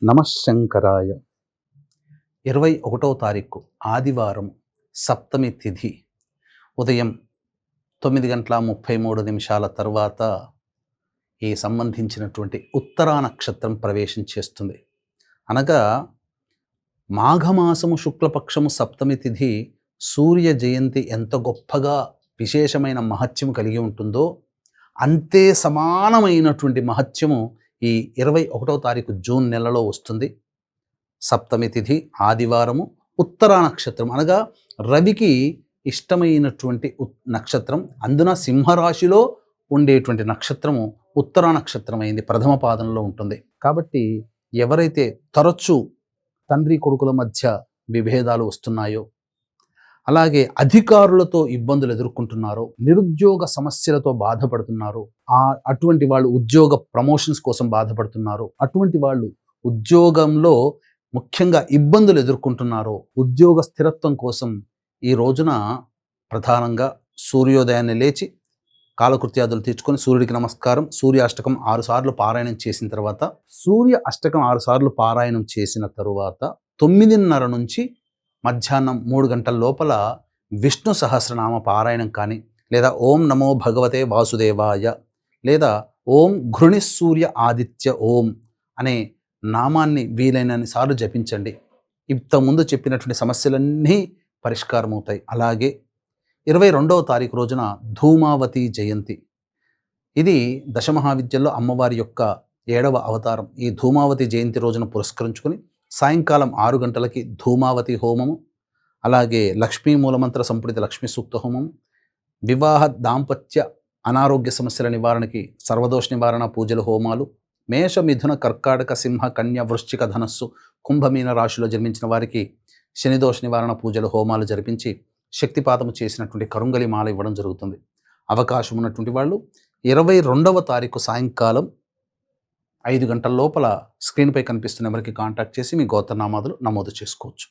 నమశంకరాయ. 21వ తారీఖు ఆదివారం, సప్తమి తిథి. ఉదయం 9:33 తర్వాత ఈ సంబంధించినటువంటి ఉత్తరా నక్షత్రం ప్రవేశం చేస్తుంది. అనగా మాఘమాసము శుక్లపక్షము సప్తమి తిథి సూర్య జయంతి ఎంత గొప్పగా విశేషమైన మహత్యము కలిగి ఉంటుందో అంతే సమానమైనటువంటి మహత్యము ఈ 21వ తారీఖు జూన్ నెలలో వస్తుంది. సప్తమి తిథి ఆదివారము, ఉత్తరా నక్షత్రం అనగా రవికి ఇష్టమైనటువంటి నక్షత్రం. అందున సింహరాశిలో ఉండేటువంటి నక్షత్రము ఉత్తరా నక్షత్రం అయింది, ప్రథమ పాదంలో ఉంటుంది. కాబట్టి ఎవరైతే తరచూ తండ్రి కొడుకుల మధ్య విభేదాలు వస్తున్నాయో, అలాగే అధికారులతో ఇబ్బందులు ఎదుర్కొంటున్నారో, నిరుద్యోగ సమస్యలతో బాధపడుతున్నారు, అటువంటి వాళ్ళు ఉద్యోగ ప్రమోషన్స్ కోసం బాధపడుతున్నారు, అటువంటి వాళ్ళు ఉద్యోగంలో ముఖ్యంగా ఇబ్బందులు ఎదుర్కొంటున్నారు, ఉద్యోగ స్థిరత్వం కోసం ఈ రోజున ప్రధానంగా సూర్యోదయాన్ని లేచి కాలకృత్యాదులు తీర్చుకొని సూర్యుడికి నమస్కారం, సూర్య అష్టకం 6 సార్లు పారాయణం చేసిన తర్వాత, సూర్య అష్టకం 6 సార్లు పారాయణం చేసిన తరువాత 9:30 నుంచి మధ్యాహ్నం 3 గంటల లోపల విష్ణు సహస్రనామ పారాయణం కానీ, లేదా ఓం నమో భగవతే వాసుదేవాయ, లేదా ఓం ఘృణి సూర్య ఆదిత్య ఓం అనే నామాన్ని వీలైనన్ని సార్లు జపించండి. ఇంతకుముందు చెప్పినటువంటి సమస్యలన్నీ పరిష్కారం అవుతాయి. అలాగే 22వ తారీఖు రోజున ధూమావతి జయంతి. ఇది దశమహావిద్యల్లో అమ్మవారి యొక్క 7వ అవతారం. ఈ ధూమావతి జయంతి రోజున పురస్కరించుకొని సాయంకాలం 6 గంటలకి ధూమావతి హోమము, అలాగే లక్ష్మీ మూలమంత్ర సంపుటిత లక్ష్మీ సూక్త హోమము, వివాహ దాంపత్య అనారోగ్య సమస్యల నివారణకి సర్వదోష నివారణ పూజల హోమాలు, మేష మిథున కర్కాటక సింహ కన్య వృశ్చిక ధనస్సు కుంభమీన రాశిలో జన్మించిన వారికి శనిదోష నివారణ పూజల హోమాలు జరిపించి శక్తిపాతము చేసినటువంటి కరుంగలి మాల ఇవ్వడం జరుగుతుంది. అవకాశం ఉన్నటువంటి వాళ్ళు 22వ తారీఖు సాయంకాలం 5 గంటల లోపల స్క్రీన్పై కనిపిస్తున్న నెంబర్కి కాంటాక్ట్ చేసి మీ గోత్రనామాదులు నమోదు చేసుకోవచ్చు.